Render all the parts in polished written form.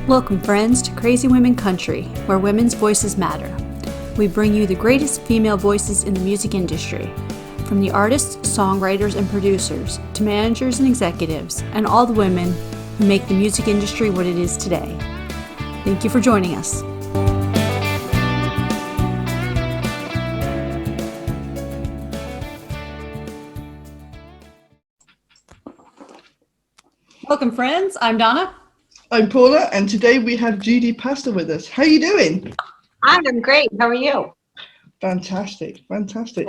Welcome, friends, to Crazy Women Country, where women's voices matter. We bring you the greatest female voices in the music industry, from the artists, songwriters, and producers, to managers and executives, and all the women who make the music industry what it is today. Thank you for joining us. Welcome, friends. I'm Donna. I'm Paula, and today we have Judy Paster with us. How are you doing? I'm great. How are you? Fantastic, fantastic.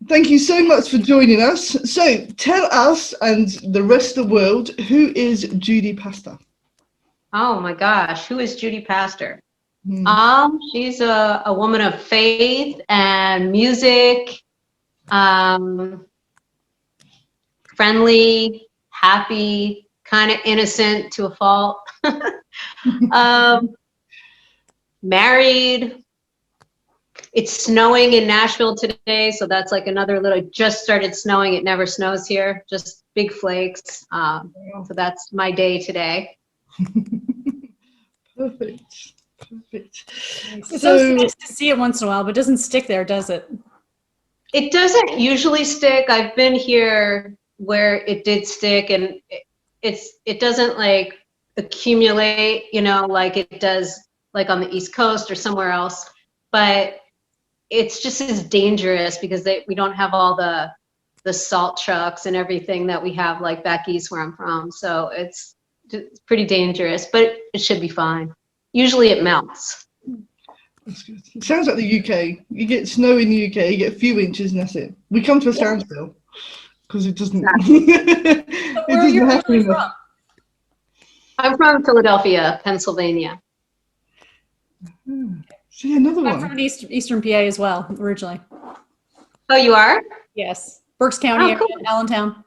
Thank you so much for joining us. So tell us and the rest of the world, who is Judy Paster? Oh my gosh, who is Judy Paster? Hmm. She's a woman of faith and music, friendly, happy, kind of innocent to a fault. Married. It's snowing in Nashville today, so that's like another little. It just started snowing. It never snows here, just big flakes. So that's my day today. Perfect, perfect. It's so nice to see it once in a while, but it doesn't stick there, does it? It doesn't usually stick. I've been here where it did stick, and it doesn't like accumulate, you know, like it does like on the East Coast or somewhere else. But it's just as dangerous because we don't have all the salt trucks and everything that we have like back east where I'm from. So it's pretty dangerous, but it should be fine. Usually it melts. That's good. It sounds like the UK. You get snow in the UK, you get a few inches, and that's it. We come to a standstill because it doesn't. It Where are you doesn't originally happen. from? I'm from Philadelphia, Pennsylvania. See, another I'm one. from Eastern PA as well, originally. Oh, you are? Yes. Berks County, Oh, cool. area, Allentown.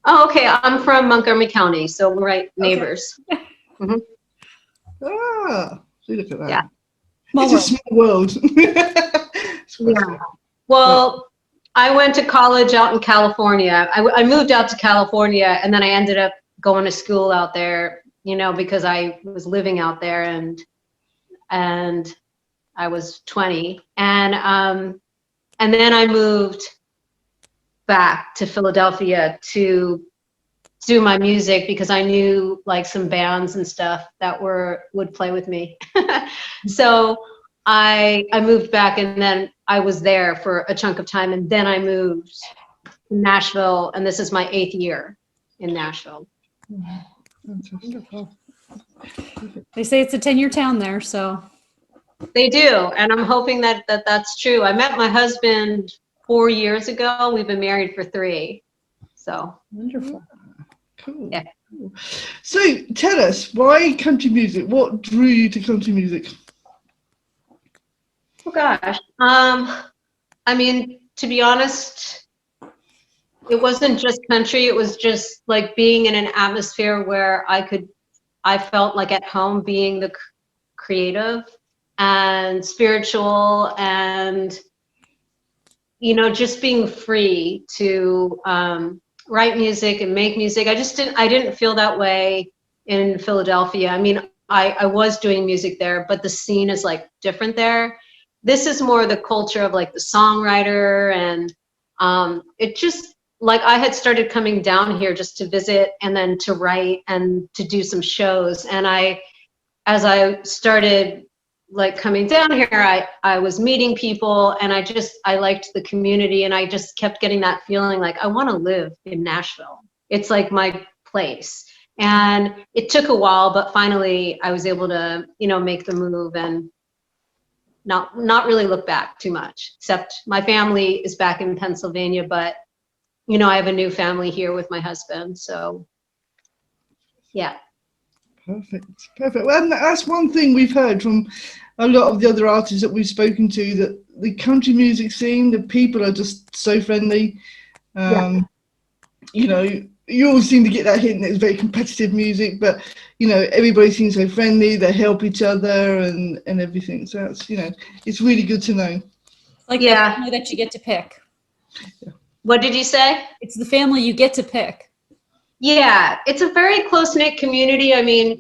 Oh, okay. I'm from Montgomery County, so we're right neighbors. Okay. Mm-hmm. Ah, see, look at that. Yeah. It's a small world. Yeah. Well, I went to college out in California. I moved out to California, and then I ended up going to school out there, you know, because I was living out there, and I was 20, and then I moved back to Philadelphia to do my music because I knew like some bands and stuff that would play with me. So I moved back, and then I was there for a chunk of time, and then I moved to Nashville, and this is my 8th year in Nashville. Wonderful. They say it's a 10-year town there, so. They do, and I'm hoping that's true. I met my husband 4 years ago. We've been married for 3. So Wonderful. Cool. Yeah. Cool. So tell us, why country music? What drew you to country music? Oh gosh. I mean, to be honest, it wasn't just country. It was just like being in an atmosphere where I felt like at home, being the creative and spiritual, and you know, just being free to write music and make music. I didn't feel that way in Philadelphia. I mean, I was doing music there, but the scene is like different there. This is more the culture of like the songwriter, and it just like I had started coming down here just to visit and then to write and to do some shows. And as I started like coming down here, I was meeting people, and I liked the community, and I just kept getting that feeling like I want to live in Nashville. It's like my place. And it took a while, but finally I was able to, you know, make the move and not really look back too much, except my family is back in Pennsylvania, but you know, I have a new family here with my husband. So yeah. Perfect, perfect. Well, and that's one thing we've heard from a lot of the other artists that we've spoken to, that the country music scene, the people are just so friendly. You know, you always seem to get that hint that it's very competitive music, but you know, everybody seems so friendly. They help each other and everything. So that's, you know, it's really good to know. Like the family that you get to pick. What did you say? It's the family you get to pick. Yeah, it's a very close-knit community. I mean,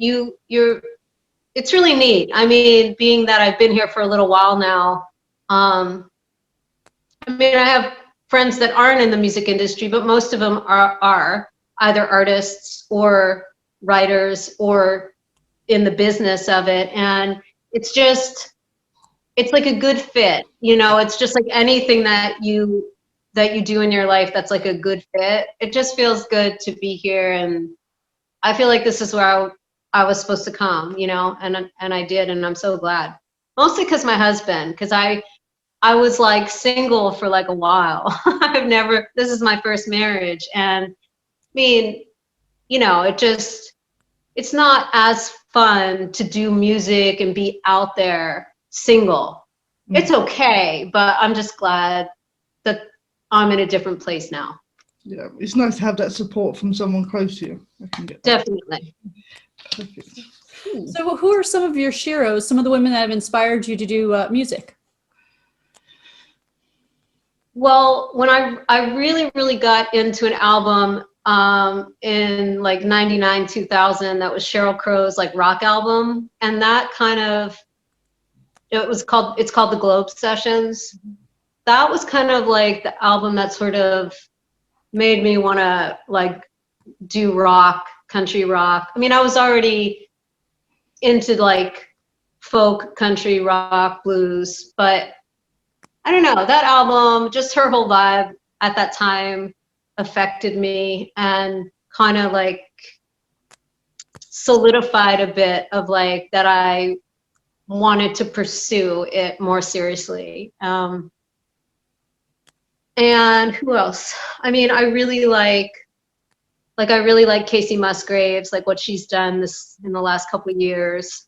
it's really neat. I mean, being that I've been here for a little while now, I mean, I have friends that aren't in the music industry, but most of them are either artists or writers or in the business of it. And it's just, it's like a good fit, you know. It's just like anything that you do in your life that's like a good fit. It just feels good to be here, and I feel like this is where I was supposed to come, you know, and I did, and I'm so glad. Mostly because my husband, because I was like single for like a while. This is my first marriage, and I mean, you know, it's not as fun to do music and be out there single. It's okay, but I'm just glad that I'm in a different place now. Yeah, it's nice to have that support from someone close to you. I can get that. Definitely. Perfect. So who are some of your sheroes, some of the women that have inspired you to do music? Well, when I really got into an album in like 99, 2000, that was Sheryl Crow's like rock album, and that kind of, it's called the Globe Sessions. That was kind of like the album that sort of made me want to like do rock, country rock. I mean, I was already into like folk, country, rock, blues, but I don't know, that album, just her whole vibe at that time affected me and kind of like solidified a bit of like that I wanted to pursue it more seriously. And who else? I mean, I really like Casey Musgraves, like what she's done in the last couple of years.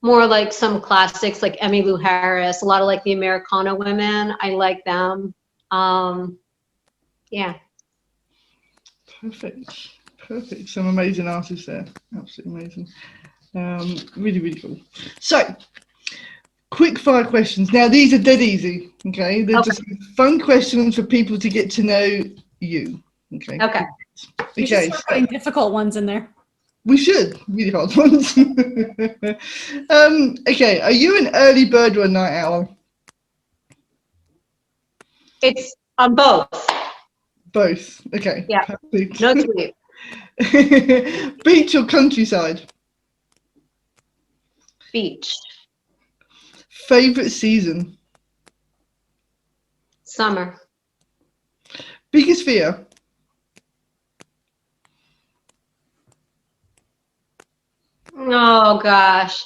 More like some classics like Emmylou Harris, a lot of like the Americana women. I like them. Yeah. Perfect. Some amazing artists there. Absolutely amazing. Really cool. So, quick fire questions. Now, these are dead easy. Okay, they're just fun questions for people to get to know you. Okay. You should start putting difficult ones in there. We should. Really hard ones. Okay, are you an early bird or a night owl? It's on both. Both. Okay. Yeah. Perfect. No sleep. Beach or countryside? Beach. Favorite season? Summer. Biggest fear? Oh gosh.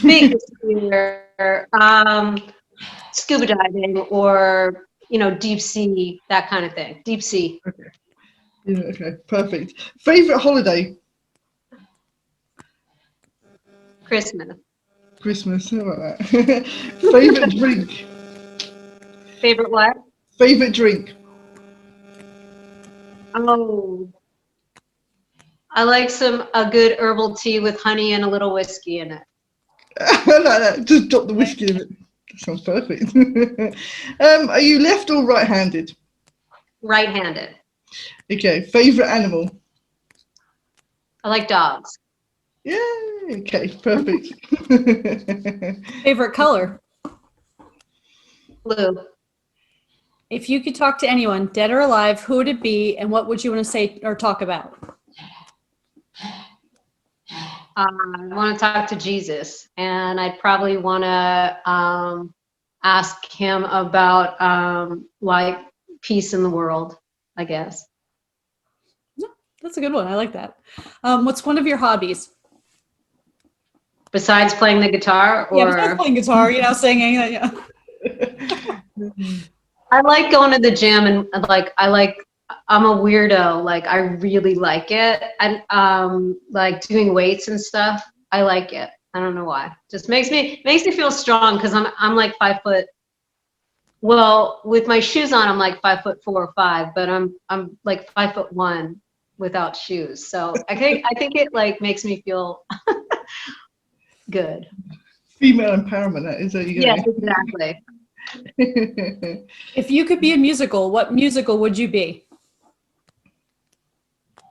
Biggest fear. Scuba diving or, you know, deep sea, that kind of thing. Deep sea. Okay. Yeah, okay, perfect. Favorite holiday? Christmas, how about that? Favorite drink? Favorite what? Favorite drink? Oh, I like a good herbal tea with honey and a little whiskey in it. I like that. Just drop the whiskey in it. That sounds perfect. Are you left or right-handed? Right-handed. Okay, favorite animal? I like dogs. Yay, okay, perfect. Favorite color? Blue. If you could talk to anyone, dead or alive, who would it be, and what would you want to say or talk about? I want to talk to Jesus, and I'd probably want to ask him about like peace in the world, I guess. That's a good one. I like that. What's one of your hobbies? Besides playing the guitar, or besides playing guitar, you know, singing. Yeah. I like going to the gym, and like I'm a weirdo. Like I really like it, and like doing weights and stuff. I like it. I don't know why. Just makes me feel strong because I'm like 5 foot. Well, with my shoes on, I'm like 5'4" or 5, but I'm like 5'1" without shoes. So I think it like makes me feel good. Female empowerment, that is. There you go. Yes, exactly. If you could be a musical, what musical would you be?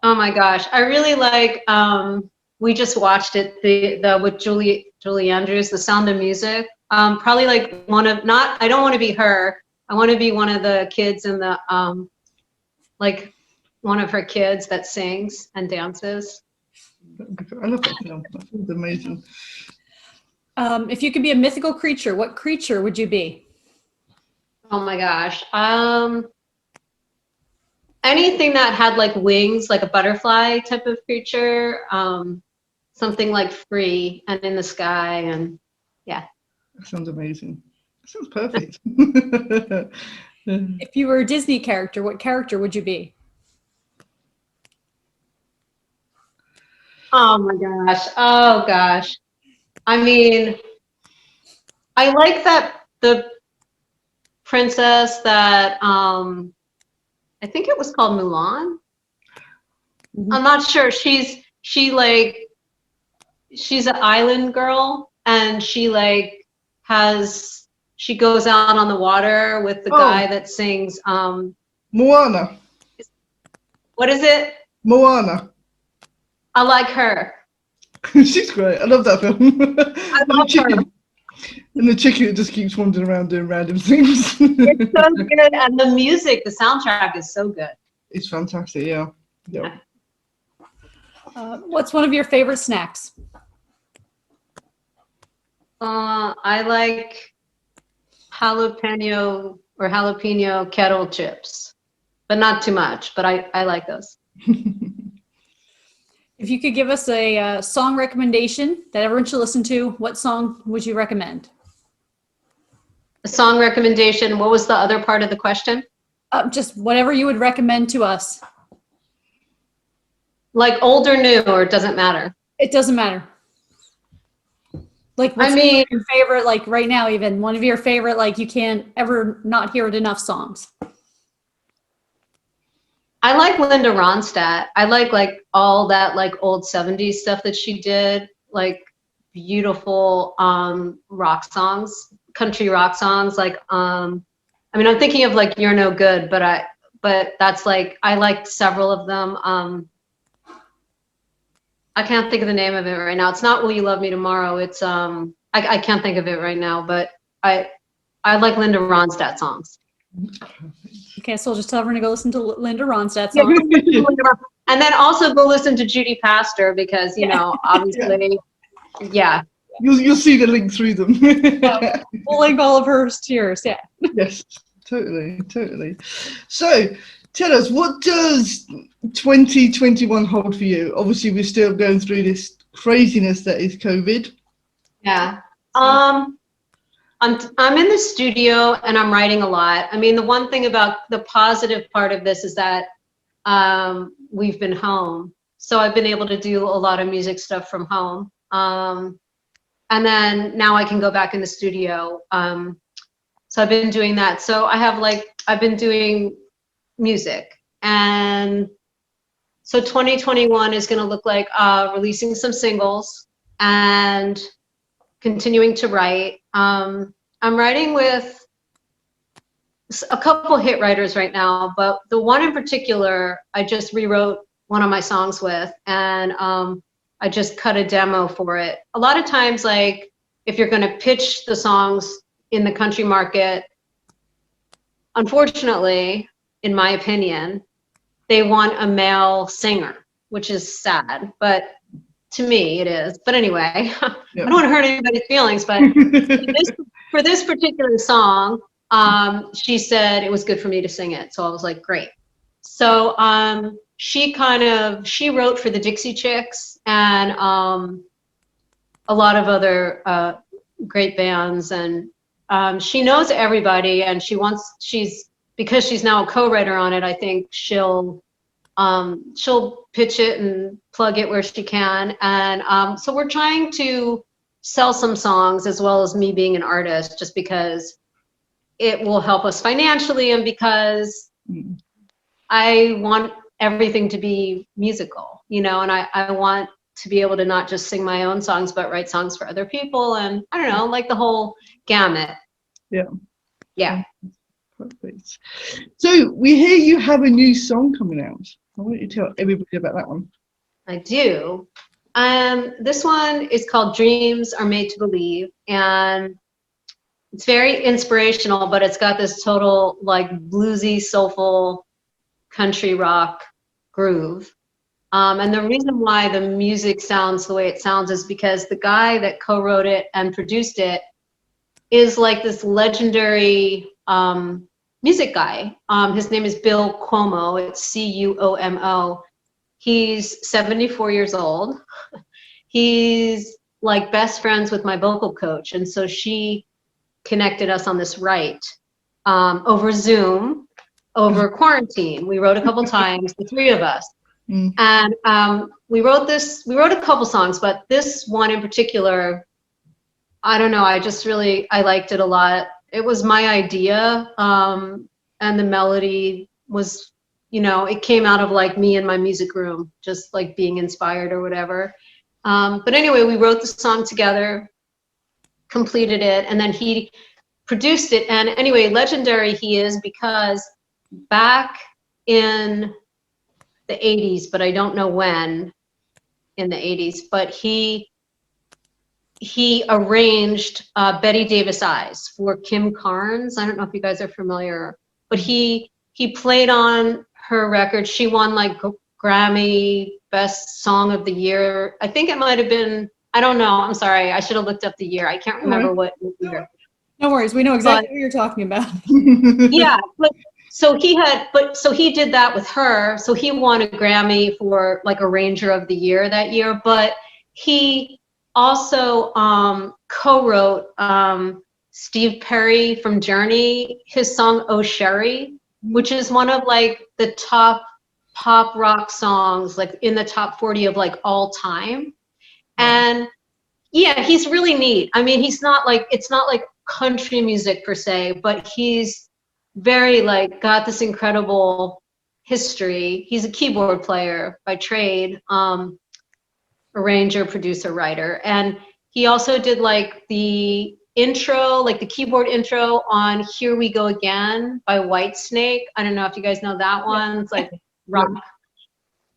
Oh my gosh, I really like. We just watched it the with Julie Andrews, The Sound of Music. Probably like one of not. I don't want to be her. I want to be one of the kids in the like one of her kids that sings and dances. I love that film. That film's amazing. If you could be a mythical creature, what creature would you be? Oh my gosh. Anything that had like wings, like a butterfly type of creature. Something like free and in the sky, and yeah. That sounds amazing. That sounds perfect. If you were a Disney character, what character would you be? Oh my gosh. Oh gosh. I mean, I like that the princess that I think it was called Mulan. Mm-hmm. I'm not sure. She's an island girl, and she goes out on the water with the guy that sings Moana. what is it? Moana. I like her. She's great. I love that film. I love her. And the chicken that just keeps wandering around doing random things. It's so good, and the music, the soundtrack is so good. It's fantastic, yeah. What's one of your favorite snacks? I like jalapeno kettle chips, but not too much, but I like those. If you could give us a song recommendation that everyone should listen to, what song would you recommend? A song recommendation. What was the other part of the question? Just whatever you would recommend to us. Like old or new, or it doesn't matter? It doesn't matter. Like, what's your favorite, like right now, even one of your favorite, like you can't ever not hear it enough songs? I like Linda Ronstadt. I like all that like old 70s stuff that she did, like beautiful rock songs, country rock songs. Like I mean, I'm thinking of like You're No Good, but that's like I like several of them. I can't think of the name of it right now. It's not Will You Love Me Tomorrow. It's I can't think of it right now, but I like Linda Ronstadt songs. Okay, so I'll just tell everyone to go listen to Linda Ronstadt songs. And then also go listen to Judy Paster, because, you know, obviously, yeah. You'll see the link through them. We'll link all of hers to yours, yeah. Yes, totally. So, tell us, what does 2021 hold for you? Obviously, we're still going through this craziness that is COVID. Yeah. I'm in the studio and I'm writing a lot. I mean, the one thing about the positive part of this is that we've been home. So I've been able to do a lot of music stuff from home. And then now I can go back in the studio. So I've been doing that. So I've been doing music. And so 2021 is going to look like releasing some singles and continuing to write. I'm writing with a couple hit writers right now, but the one in particular, I just rewrote one of my songs with, and I just cut a demo for it. A lot of times, like, if you're going to pitch the songs in the country market, unfortunately, in my opinion, they want a male singer, which is sad, but to me it is. But anyway, I don't want to hurt anybody's feelings, but for this particular song, she said it was good for me to sing it. So I was like, great. So she wrote for the Dixie Chicks and a lot of other great bands, and she knows everybody, and because she's now a co-writer on it, I think she'll pitch it and plug it where she can. And so we're trying to sell some songs, as well as me being an artist, just because it will help us financially, and because I want everything to be musical, you know, and I want to be able to not just sing my own songs, but write songs for other people. And I don't know, like the whole gamut. Yeah. Perfect. So we hear you have a new song coming out. Why don't you tell everybody about that one? I do. This one is called Dreams Are Made to Believe, and it's very inspirational, but it's got this total like bluesy, soulful country rock groove. And the reason why the music sounds the way it sounds is because the guy that co-wrote it and produced it is like this legendary music guy. His name is Bill Cuomo. It's Cuomo. He's 74 years old. He's like best friends with my vocal coach. And so she connected us on this write over Zoom, over quarantine. We wrote a couple times, the three of us. And we wrote a couple songs, but this one in particular, I don't know, I liked it a lot. It was my idea, and the melody was, you know, it came out of like me in my music room, just like being inspired or whatever. But anyway, we wrote the song together, completed it, and then he produced it. And anyway, legendary he is because back in the 80s, but I don't know when in the 80s, but he arranged Betty Davis Eyes for Kim Carnes. I don't know if you guys are familiar, but he played on her record. She won like Grammy Best Song of the Year. I think it might have been, I don't know, I'm sorry, I should have looked up the year. I can't remember what year. No worries, we know exactly what you're talking about. Yeah, So he did that with her. So he won a Grammy for like Arranger of the Year that year. But he also co-wrote Steve Perry from Journey, his song "Oh Sherry," which is one of like the top pop rock songs, like in the top 40 of like all time. And yeah, he's really neat. I mean, it's not like country music per se, but he's very like got this incredible history. He's a keyboard player by trade, arranger, producer, writer, and he also did like the intro, like the keyboard intro on "Here We Go Again" by Whitesnake. I don't know if you guys know that one. It's like rock.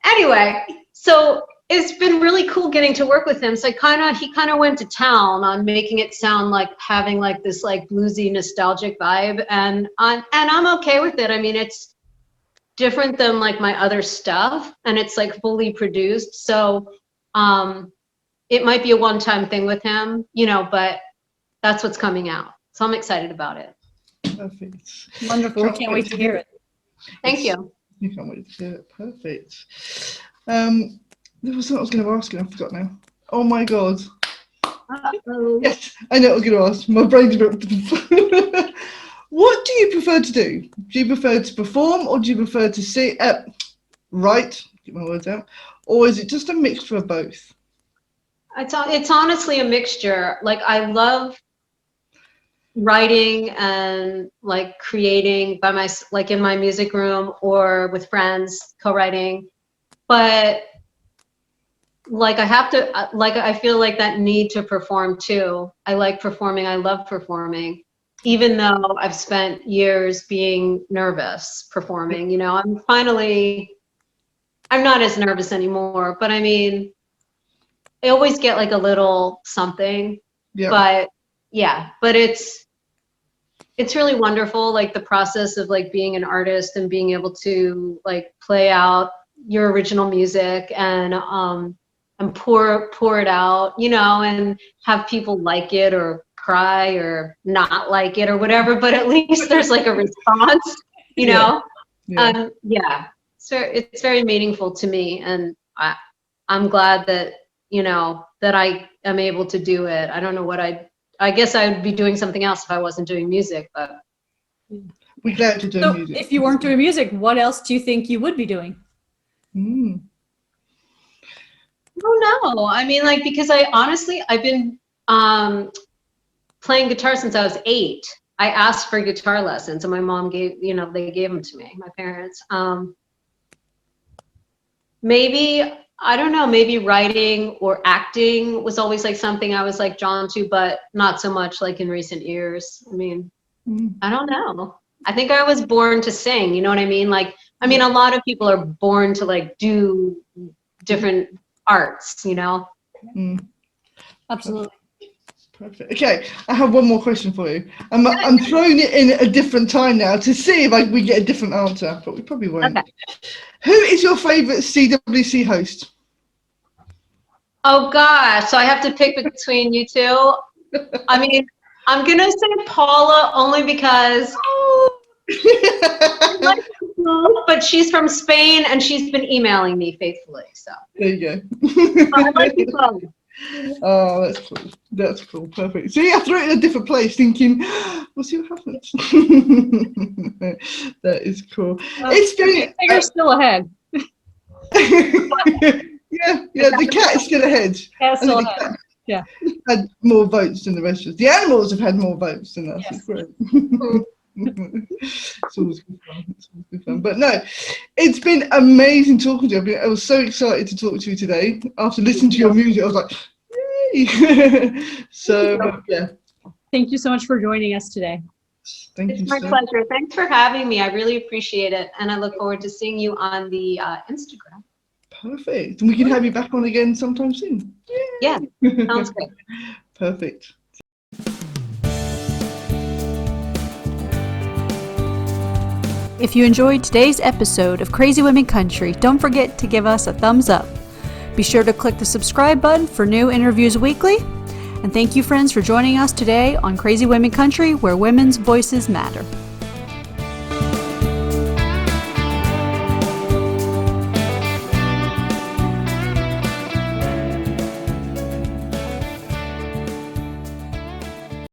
Anyway, so it's been really cool getting to work with him. So he kind of went to town on making it sound like having like this like bluesy nostalgic vibe, and I'm okay with it. I mean, it's different than like my other stuff, and it's like fully produced. So it might be a one-time thing with him, you know, but that's what's coming out. So I'm excited about it. perfect. Wonderful. We can't wait to hear it. Thank you. You can't wait to hear it. Perfect. There was something I was going to ask you, I forgot now. Oh my God. Uh-oh. Yes, I know what I was going to ask. My brain's a bit. What do you prefer to do? Do you prefer to perform, or do you prefer to sing, write, get my words out, or is it just a mixture of both? It's honestly a mixture. Like I love writing and like creating by like in my music room or with friends, co-writing, but like I have to, like I feel like that need to perform too. I like performing. I love performing, even though I've spent years being nervous performing. You know, I'm not as nervous anymore, but I mean, I always get like a little something. Yeah. But yeah, but it's really wonderful, like the process of like being an artist and being able to like play out your original music and pour it out, you know, and have people like it or cry or not like it or whatever, but at least there's like a response, you know. Yeah. So it's very meaningful to me, and I'm glad that, you know, that I am able to do it. I don't know what I guess I would be doing something else if I wasn't doing music, but We're glad to do So music. if you weren't doing music, what else do you think you would be doing? I don't know. I mean, like, because I've been playing guitar since I was 8. I asked for guitar lessons, and my mom they gave them to me, my parents. Maybe, I don't know, maybe writing or acting was always like something I was like drawn to, but not so much like in recent years. I mean, I don't know. I think I was born to sing, you know what I mean? Like I mean, a lot of people are born to like do different arts, you know? Absolutely. Perfect. Okay, I have one more question for you. I'm throwing it in at a different time now to see if we get a different answer, but we probably won't. Okay. Who is your favourite CWC host? Oh gosh, so I have to pick between you two. I mean, I'm gonna say Paula only because but she's from Spain and she's been emailing me faithfully. So There you go. I like you both. Oh, that's cool. That's cool. Perfect. See, I threw it in a different place, thinking, "We'll see what happens." That is cool. It's been. You're still ahead. Yeah. The cat is still ahead. Yeah, still ahead. Yeah. Had more votes than the rest of us. The animals have had more votes than us. Yes. It's great. It's always good fun. It's always good fun. But no, it's been amazing talking to you. I was so excited to talk to you today. After listening to your music, I was like, yay! So yeah. Thank you so much for joining us today. Thank you. It's my pleasure. Thanks for having me. I really appreciate it. And I look forward to seeing you on the Instagram. Perfect. And we can have you back on again sometime soon. Yeah, sounds good. Perfect. If you enjoyed today's episode of Crazy Women Country, don't forget to give us a thumbs up. Be sure to click the subscribe button for new interviews weekly. And thank you, friends, for joining us today on Crazy Women Country, where women's voices matter.